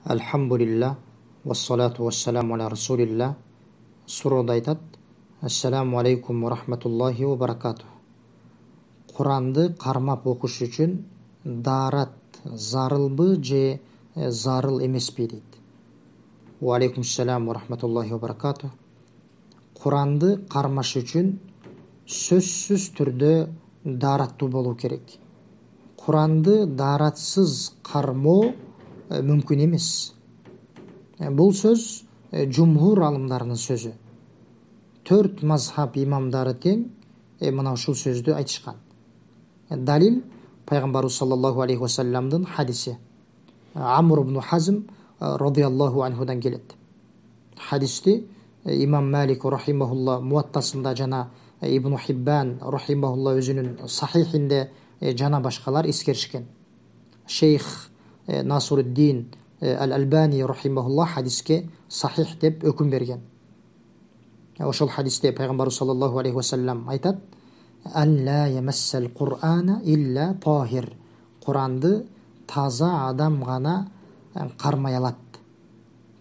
Alhamdulillah, wassalatu wassalamu ala rasulillah. Surada aytат: Assalamu alaikum wa rahmatullahi wa barakatuh. Құранды қармап оқыш үшін дарат зарылбы же зарыл емес пе дейді. Ва алейкум ассалам ва рахматуллахи ва баракатух. Құранды қармаш үшін сөзсіз түрде даратты болу керек. Құранды даратсыз қармау мүмкін емес. Бұл сөз жумһур алымдарының сөзі. 4 мазхаб имамдары тең мынау шул сөзді айтышқан. Далил пайғамбару саллаллаху алейхи вассаламдың хадисі. Амр ибн Хазм радиаллаху анхудан келеді. Хадисте имам Малик рахимахулла муаттасында жана Ибн Хиббан рахимахулла өзінің сахихінде жана башқалар ескерішкен. Шейх Насуруддин Ал-Албани рахимахулла хадиске сахих деп өкім берген. Ошол хадисте пайғамбару саллаллаху алейхи вассалам айтат: «Ан ла ямассал Qur'ана илля тахир». Құранды таза адам ғана қармай алат.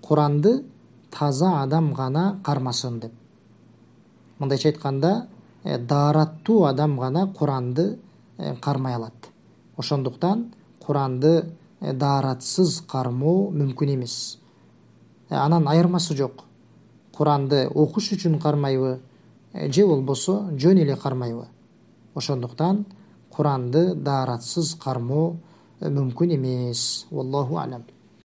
Құранды таза адам ғана қармасын деп. Мындайша айтқанда, дараттуу адам ғана Құранды қармай алат. Ошондуктан Құранды даратсыз қармоо мүмкін емес. Анан айырмасы жоқ. Құранды оқыш үшін қармайбы, же болбосо жөн эле қармайбы. Ошондуктан Құранды даратсыз қармоо мүмкін емес. Wallahu a'lam.